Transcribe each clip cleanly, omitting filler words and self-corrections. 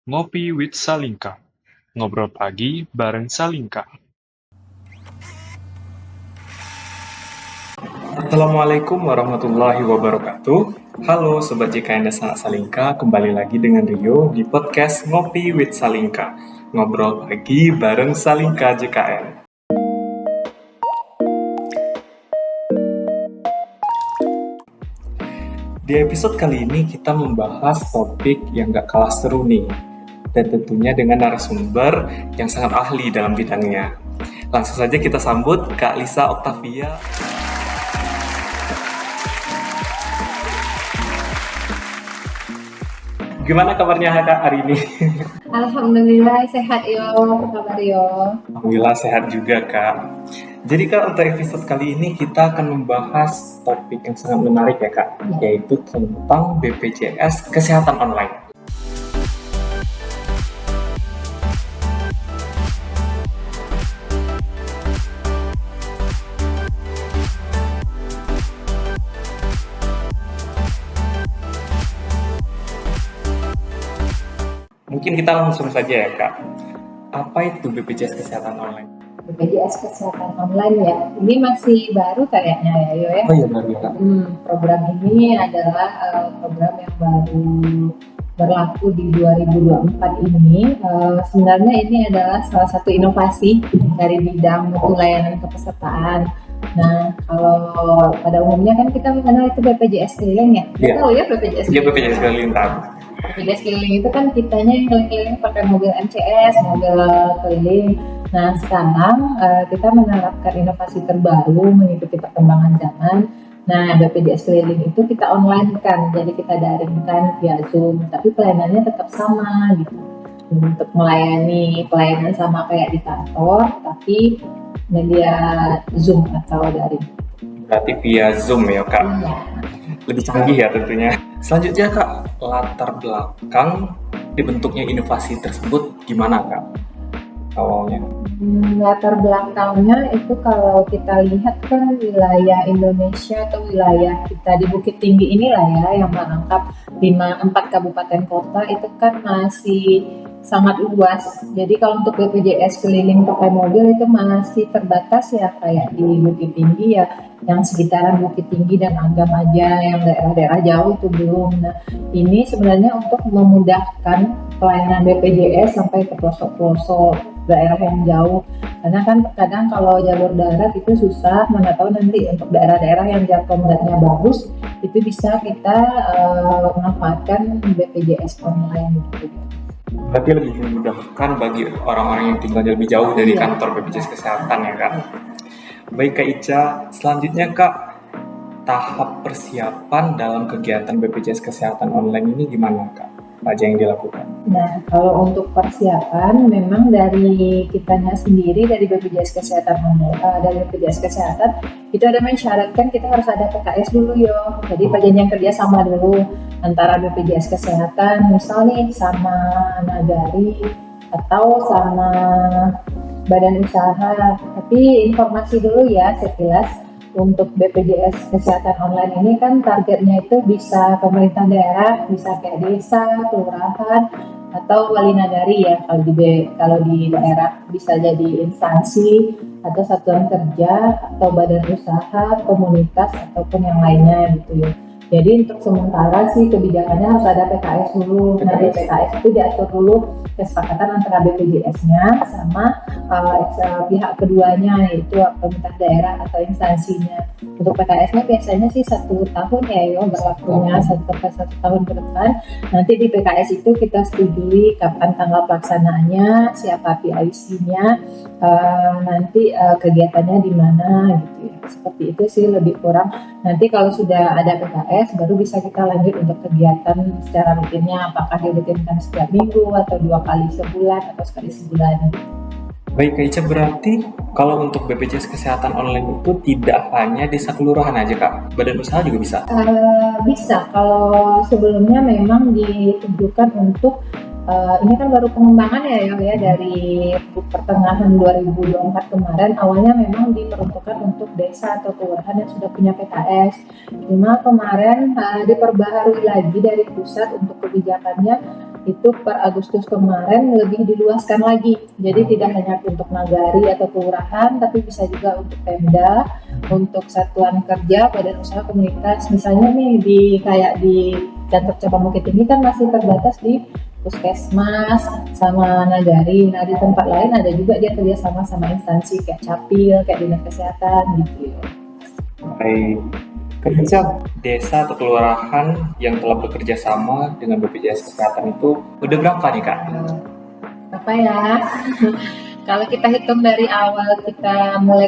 Ngopi with Salingka. Ngobrol pagi bareng Salingka. Assalamualaikum warahmatullahi wabarakatuh. Halo Sobat JKN dan Sanak Salingka, kembali lagi dengan Rio di podcast Ngopi with Salingka. Ngobrol pagi bareng Salingka JKN. Di episode kali ini kita membahas topik yang gak kalah seru nih, dan tentunya dengan narasumber yang sangat ahli dalam bidangnya. Langsung saja kita sambut Kak Lisa Octavia. Gimana kabarnya Kak hari ini? Alhamdulillah sehat yo, apa kabar yo? Alhamdulillah sehat juga Kak. Jadi Kak, untuk episode kali ini kita akan membahas topik yang sangat menarik ya Kak, yaitu tentang BPJS Kesehatan Online. Mungkin kita langsung saja ya Kak. Apa itu BPJS Kesehatan Online? BPJS Kesehatan Online ya, ini masih baru kayaknya ya yo ya. Oh iya baru ya Kak. Program ini adalah program yang baru berlaku di 2024 ini. Sebenarnya ini adalah salah satu inovasi dari bidang mutu layanan kepesertaan. Nah, kalau pada umumnya kan kita mengenal itu BPJS keliling ya. Iya. Tahu ya BPJS Iya keliling. BPJS keliling tahu. BPJS keliling itu kan kitanya yang keliling-keliling pakai mobil MCS, mobil keliling. Nah, sekarang kita menerapkan inovasi terbaru mengikuti perkembangan zaman. Nah, BPJS keliling itu kita online kan, jadi kita daringkan via Zoom, tapi pelayanannya tetap sama gitu. Untuk melayani pelayanan sama kayak di kantor, tapi media Zoom atau daring. Berarti via Zoom ya Kak. Iya. Lebih canggih ya tentunya. Selanjutnya Kak, latar belakang dibentuknya inovasi tersebut gimana Kak awalnya? Latar belakangnya itu kalau kita lihat kan wilayah Indonesia atau wilayah kita di Bukit Tinggi inilah ya yang merangkap 4 kabupaten kota itu kan masih sangat luas. Jadi kalau untuk BPJS keliling pakai mobil itu masih terbatas ya, kayak di Bukit Tinggi ya yang sekitaran Bukit Tinggi dan Agam aja, yang daerah-daerah jauh itu belum. Nah, ini sebenarnya untuk memudahkan pelayanan BPJS sampai ke pelosok-pelosok daerah yang jauh, karena kan kadang kalau jalur darat itu susah, mana tahu nanti untuk daerah-daerah yang jangkauannya bagus itu bisa kita manfaatkan BPJS online gitu. Berarti lebih memudahkan bagi orang-orang yang tinggal lebih jauh dari kantor BPJS Kesehatan ya Kak. Baik Kak Ica, selanjutnya Kak, tahap persiapan dalam kegiatan BPJS Kesehatan Online ini gimana Kak? Apa aja yang dilakukan? Nah, kalau untuk persiapan memang dari kitanya sendiri dari BPJS Kesehatan dari BPJS Kesehatan itu ada mensyaratkan kita harus ada PKS dulu yo. Jadi perjanjian kerja sama dulu antara BPJS Kesehatan, misal nih sama Nagari atau sama badan usaha. Tapi informasi dulu ya sekilas. Untuk BPJS Kesehatan Online ini kan targetnya itu bisa pemerintah daerah, bisa kayak desa, kelurahan, atau wali nagari ya kalau di daerah bisa jadi instansi atau satuan kerja atau badan usaha, komunitas ataupun yang lainnya gitu ya. Jadi untuk sementara sih kebijakannya harus ada PKS dulu. Nah di PKS itu diatur dulu kesepakatan antara BPJS-nya sama pihak keduanya, yaitu pemerintah daerah atau instansinya. Untuk PKS-nya biasanya sih 1 tahun ya berlakunya 1 tahun ke depan. Nanti di PKS itu kita setujui kapan tanggal pelaksanaannya, siapa PIC-nya, nanti kegiatannya di mana gitu ya. Seperti itu sih lebih kurang. Nanti kalau sudah ada PKS baru bisa kita lanjut untuk kegiatan secara rutinnya, apakah dirutinkan setiap minggu atau 2 kali sebulan atau sekali sebulan. Baik Kak Ica, berarti kalau untuk BPJS Kesehatan Online itu tidak hanya desa kelurahan aja Kak, badan usaha juga bisa? Bisa, kalau sebelumnya memang ditujukan untuk ini kan baru pengembangan ya dari pertengahan 2024 kemarin. Awalnya memang diperuntukkan untuk desa atau kelurahan yang sudah punya PKS. Cuma kemarin diperbaharui lagi dari pusat untuk kebijakannya itu per Agustus kemarin lebih diluaskan lagi. Jadi tidak hanya untuk nagari atau kelurahan, tapi bisa juga untuk Pemda, untuk satuan kerja, badan usaha komunitas. Misalnya nih di kantor cabang Bukit Tinggi kan masih terbatas di puskesmas sama nagari. Nah di tempat lain ada juga dia kerjasama sama instansi kayak Capil, kayak dinas kesehatan gitu. Baik. Kerja desa atau kelurahan yang telah bekerja sama dengan BPJS Kesehatan itu udah berapa nih Kak? Apa ya? Kalau kita hitung dari awal kita mulai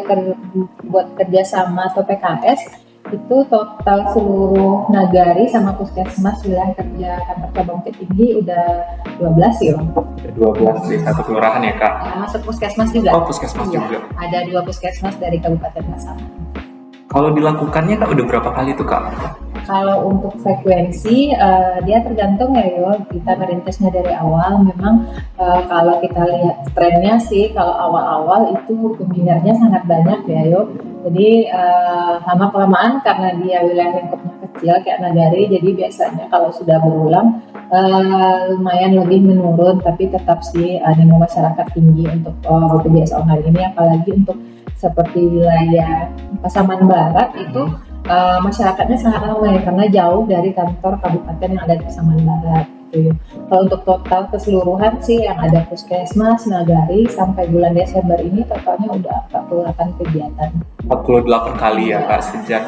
buat kerjasama atau PKS, itu total seluruh nagari sama puskesmas wilayah kerja kantor cabang Bukit Tinggi udah 12 ya. Udah 12 desa atau kelurahan ya Kak? Ya, masuk puskesmas juga. Oh puskesmas Iya, juga. ada 2 puskesmas dari Kabupaten Pasaman. Kalau dilakukannya Kak udah berapa kali tuh Kak? Kalau untuk frekuensi dia tergantung ya kita merintisnya dari awal memang kalau kita lihat trennya sih kalau awal-awal itu peminatnya sangat banyak ya jadi lama kelamaan karena dia wilayah lingkupnya kecil kayak nagari jadi biasanya kalau sudah berulang lumayan lebih menurun tapi tetap sih animo masyarakat tinggi untuk BPJS online ini apalagi untuk seperti wilayah Pasaman Barat itu masyarakatnya sangat ramai karena jauh dari kantor kabupaten yang ada di Pasaman Barat gitu. Kalau untuk total keseluruhan sih yang ada puskesmas, nagari sampai bulan Desember ini totalnya udah 48 kegiatan. 48 kali ya Kak sejak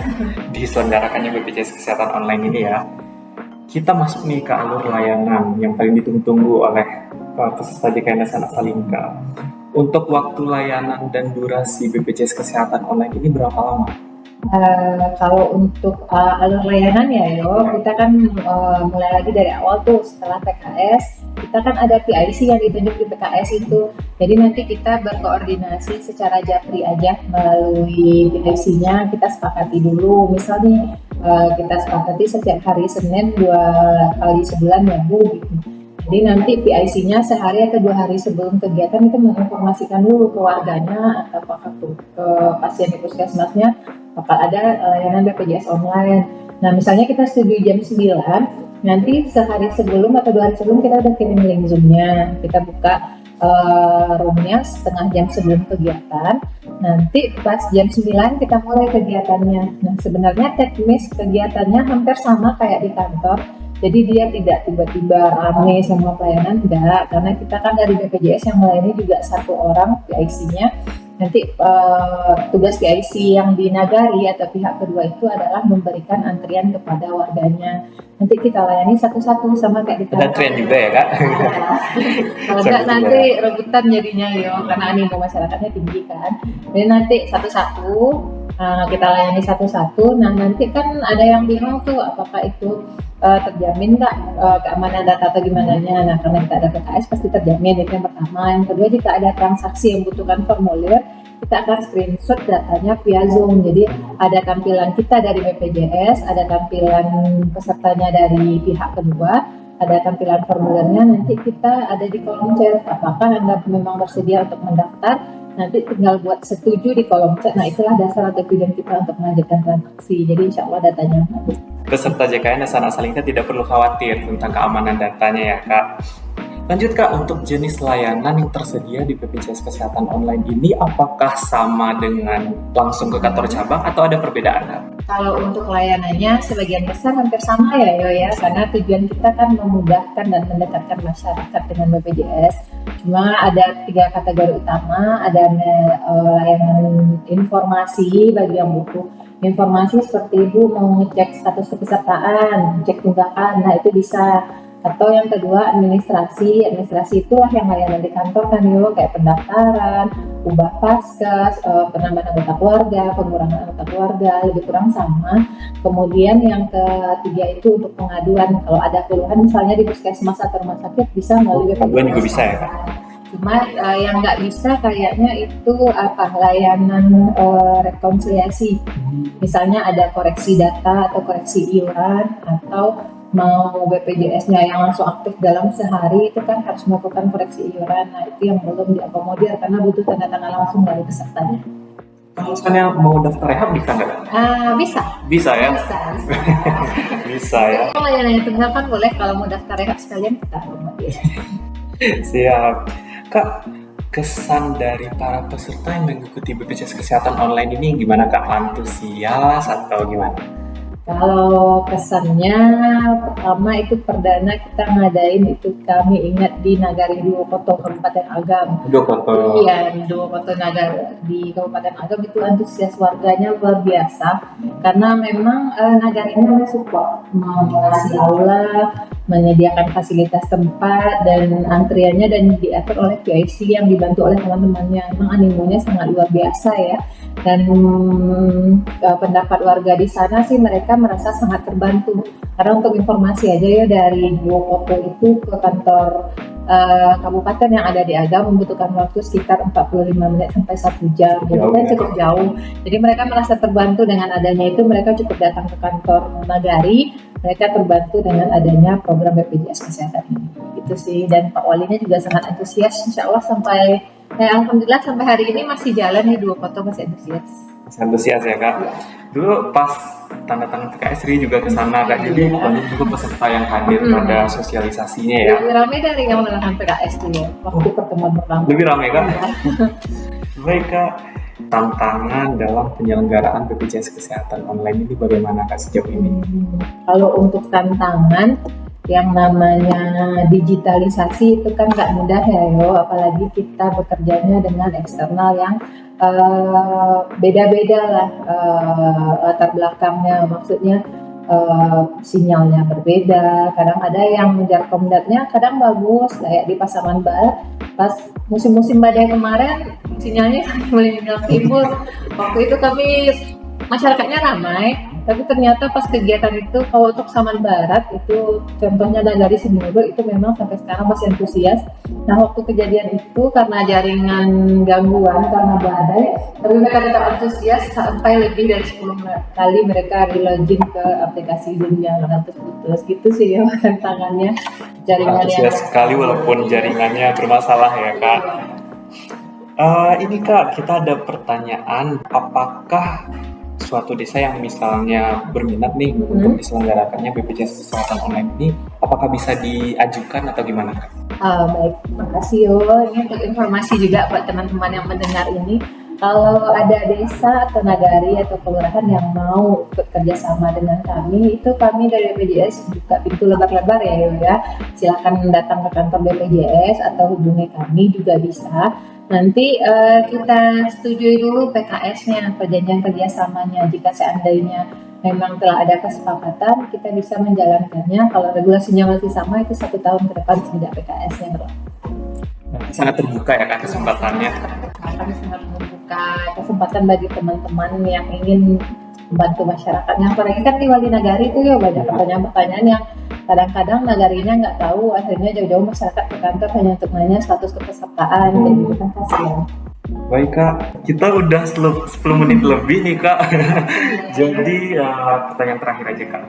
diselenggarakannya BPJS Kesehatan Online ini ya. Kita masuk nih ke alur layanan yang paling ditunggu-tunggu oleh peserta JKNS Anak Salingka. Untuk waktu layanan dan durasi BPJS Kesehatan Online ini berapa lama? Kalau untuk alur layanan ya kita kan mulai lagi dari awal tuh setelah PKS kita kan ada PIC yang ditunjuk di PKS itu jadi nanti kita berkoordinasi secara japri aja melalui PIC-nya kita sepakati dulu misalnya kita sepakati setiap hari Senin 2 kali sebulan ya Bu gitu. Jadi nanti PIC-nya sehari atau 2 hari sebelum kegiatan itu menginformasikan dulu ke warganya atau ke pasien di puskesmasnya bakal ada layanan BPJS online. Nah misalnya kita setuju jam 9, nanti sehari sebelum atau 2 hari sebelum kita udah kirim link Zoom-nya. Kita buka room-nya setengah jam sebelum kegiatan. Nanti pas jam 9 kita mulai kegiatannya. Nah sebenarnya teknis kegiatannya hampir sama kayak di kantor. Jadi dia tidak tiba-tiba rame semua pelayanan, enggak. Karena kita kan dari BPJS yang melayani juga 1 orang PIC-nya. Nanti tugas PIC yang di nagari atau pihak kedua itu adalah memberikan antrian kepada warganya. Nanti kita layani satu-satu sama kayak di kantor. Ada antrian juga ya Kak? Kalau enggak nanti rebutan jadinya karena animo masyarakatnya tinggi kan. Jadi nanti satu-satu kita layani satu-satu. Nah nanti kan ada yang bingung tuh apakah itu terjamin nggak keamanan data atau gimana nya. Nah karena kita ada PKS pasti terjamin itu yang pertama. Yang kedua jika ada transaksi yang membutuhkan formulir kita akan screenshot datanya via Zoom. Jadi ada tampilan kita dari BPJS, ada tampilan pesertanya dari pihak kedua, ada tampilan formulirnya. Nanti kita ada di kolom chat apakah Anda memang bersedia untuk mendaftar. Nanti tinggal buat setuju di kolom chat. Nah itulah dasar atau pilihan kita untuk melanjutkan transaksi. Jadi insya Allah datanya. Peserta JKNS Anak Salingka tidak perlu khawatir tentang keamanan datanya ya Kak. Lanjut Kak, untuk jenis layanan yang tersedia di BPJS Kesehatan Online ini apakah sama dengan langsung ke kantor cabang atau ada perbedaan Kak? Kalau untuk layanannya sebagian besar hampir sama ya karena tujuan kita kan memudahkan dan mendekatkan masyarakat dengan BPJS. Cuma ada 3 kategori utama, ada layanan informasi bagi yang butuh informasi seperti Ibu mau ngecek status kepesertaan, cek tunggakan, nah itu bisa. Atau yang kedua administrasi itulah yang layanan di kantor kan kayak pendaftaran, ubah paskes, penambahan anggota keluarga, pengurangan anggota keluarga, lebih kurang sama. Kemudian yang ketiga itu untuk pengaduan, kalau ada keluhan misalnya di puskesmas atau rumah sakit bisa melalui Pengaduan juga bisa ya Kak? Cuma yang nggak bisa kayaknya itu layanan rekonsiliasi. Misalnya ada koreksi data atau koreksi iuran atau mau BPJS-nya yang langsung aktif dalam sehari itu kan harus melakukan koreksi iuran. Nah itu yang belum diakomodir karena butuh tanda tangan langsung dari pesertanya. Kalau misalnya mau daftar rehab bisa nggak? Bisa. Bisa ya? Bisa. Bisa ya. Kalau layanan tunggal kan boleh, kalau mau daftar rehab sekalian kita akomodir. Siap. Kak, kesan dari para peserta yang mengikuti BPJS Kesehatan online ini gimana Kak? Antusias atau gimana? Kalau kesannya pertama itu perdana kita ngadain itu, kami ingat di Nagari Duokoto Kabupaten Agam. Duokoto. Iya, di Duokoto Nagari di Kabupaten Agam itu antusias warganya luar biasa karena memang Nagarinya mensupport, mengasih aula, menyediakan fasilitas tempat dan antriannya dan diatur oleh PIC yang dibantu oleh teman-temannya. Memang animonya sangat luar biasa ya. Dan pendapat warga di sana sih mereka merasa sangat terbantu karena untuk informasi aja ya, dari Duokoto itu ke kantor kabupaten yang ada di Agam membutuhkan waktu sekitar 45 menit sampai 1 jam, jadi kan cukup jauh. Jadi mereka merasa terbantu dengan adanya itu, mereka cukup datang ke kantor Nagari, mereka terbantu dengan adanya program BPJS Kesehatan ini. Itu sih, dan Pak Walinya juga sangat antusias, insya Allah sampai alhamdulillah sampai hari ini masih jalan nih, Duokoto masih antusias. Masih antusias ya Kak. Dulu pas tanda tangan PKS Ri juga ke sana Kak, jadi banyak juga peserta yang hadir pada sosialisasinya ya. Lebih ramai dari yang melakukan PKS tuh ya, waktu pertemuan pertama. Lebih ramai Kak. Baik Kak, tantangan dalam penyelenggaraan BPJS Kesehatan online ini bagaimana Kak sejauh ini? Kalau untuk tantangan yang namanya digitalisasi itu kan nggak mudah ya yo, apalagi kita bekerjanya dengan eksternal yang beda-beda lah latar belakangnya, maksudnya sinyalnya berbeda, kadang ada yang menjarkomdatnya kadang bagus kayak di Pasaman Barat pas musim-musim badai kemarin sinyalnya melintang timur, waktu itu kami masyarakatnya ramai, tapi ternyata pas kegiatan itu kalau untuk Saman Barat itu contohnya dari Sinuro itu memang sampai sekarang masih antusias. Nah waktu kejadian itu karena jaringan gangguan karena badai, tapi mereka tetap antusias sampai lebih dari 10 kali mereka relogin ke aplikasi Zoom yang putus gitu sih ya tantangannya. Jaringan antusias sekali walaupun jaringannya bermasalah ya Kak. Ini Kak, kita ada pertanyaan, apakah suatu desa yang misalnya berminat nih untuk diselenggarakannya BPJS Kesehatan online ini, apakah bisa diajukan atau gimana Kak? Baik, makasih yo. Ini untuk informasi juga buat teman-teman yang mendengar ini. Kalau ada desa atau nagari atau kelurahan yang mau bekerja sama dengan kami, itu kami dari BPJS buka pintu lebar-lebar ya yo ya. Silakan datang ke kantor BPJS atau hubungi kami juga bisa. Nanti kita setujui dulu PKS-nya, perjanjian kerjasamanya. Jika seandainya memang telah ada kesepakatan, kita bisa menjalankannya. Kalau regulasinya masih sama, itu 1 tahun ke depan sejak PKS-nya berlaku. Sangat terbuka ya Kak kesempatannya. Kami sangat membuka kesempatan bagi teman-teman yang ingin membantu masyarakatnya. Apalagi kan di Wali Nagari itu ya banyak pertanyaan-pertanyaan yang kadang-kadang nagarinya nggak tahu, akhirnya jauh-jauh masyarakat ke kantor hanya untuk nanya status kepesertaan, jadi itu kan kasihan. Baik Kak, kita udah 10 menit lebih nih Kak. Jadi pertanyaan terakhir aja Kak,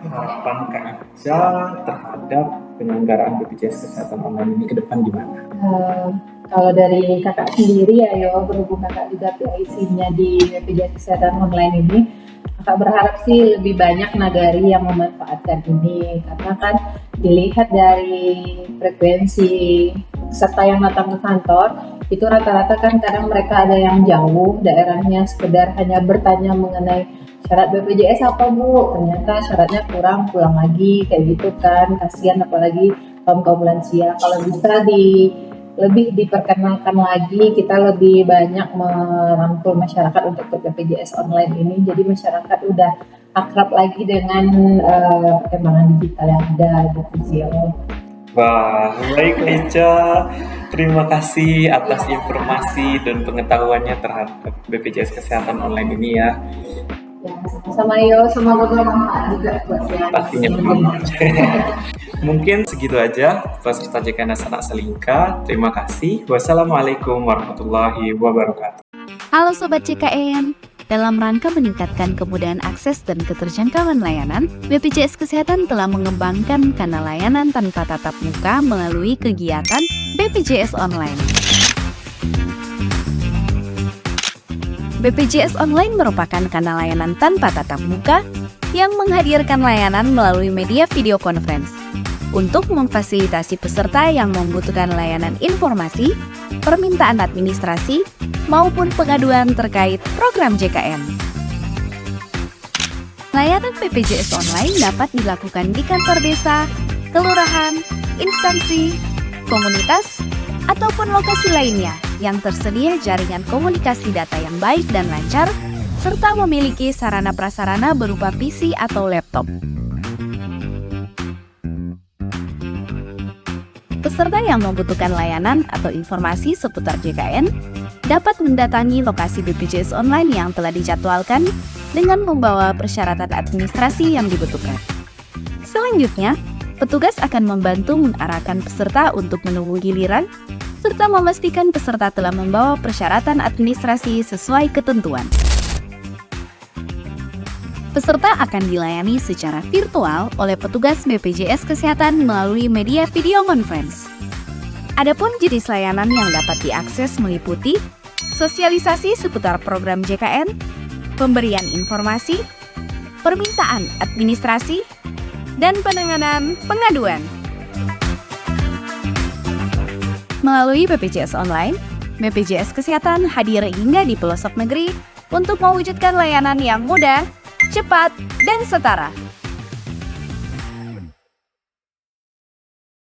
harapan Kak Ica terhadap penyelenggaraan BPJS Kesehatan online ini ke depan gimana? Kalau dari kakak sendiri ya yo, berhubung kakak juga PIC-nya di BPJS Kesehatan online ini, kakak berharap sih lebih banyak nagari yang memanfaatkan ini, karena kan dilihat dari frekuensi peserta yang datang ke kantor itu rata-rata kan kadang mereka ada yang jauh daerahnya, sekedar hanya bertanya mengenai syarat BPJS apa Bu, ternyata syaratnya kurang, pulang lagi kayak gitu kan, kasihan apalagi kaum lansia. Kalau bisa lebih diperkenalkan lagi, kita lebih banyak merangkul masyarakat untuk BPJS online ini, jadi masyarakat udah akrab lagi dengan perkembangan digital yang ada gitu sih. Wah, baik Ica, terima kasih atas informasi dan pengetahuannya terhadap BPJS Kesehatan online ini ya. Ya, sama yo, semoga bermanfaat juga buat yang Pastinya Mungkin segitu aja peserta JKN Anak Selingka. Terima kasih. Wassalamualaikum warahmatullahi wabarakatuh. Halo Sobat JKN, dalam rangka meningkatkan kemudahan akses dan keterjangkauan layanan, BPJS Kesehatan telah mengembangkan kanal layanan tanpa tatap muka melalui kegiatan BPJS Online. BPJS Online merupakan kanal layanan tanpa tatap muka yang menghadirkan layanan melalui media video conference untuk memfasilitasi peserta yang membutuhkan layanan informasi, permintaan administrasi, maupun pengaduan terkait program JKN. Layanan BPJS Online dapat dilakukan di kantor desa, kelurahan, instansi, komunitas, ataupun lokasi lainnya yang tersedia jaringan komunikasi data yang baik dan lancar, serta memiliki sarana prasarana berupa PC atau laptop. Peserta yang membutuhkan layanan atau informasi seputar JKN dapat mendatangi lokasi BPJS Online yang telah dijadwalkan dengan membawa persyaratan administrasi yang dibutuhkan. Selanjutnya, petugas akan membantu mengarahkan peserta untuk menunggu giliran, serta memastikan peserta telah membawa persyaratan administrasi sesuai ketentuan. Peserta akan dilayani secara virtual oleh petugas BPJS Kesehatan melalui media video conference. Adapun jenis layanan yang dapat diakses meliputi sosialisasi seputar program JKN, pemberian informasi, permintaan administrasi, dan penanganan pengaduan. Melalui BPJS Online, BPJS Kesehatan hadir hingga di pelosok negeri untuk mewujudkan layanan yang mudah, cepat, dan setara.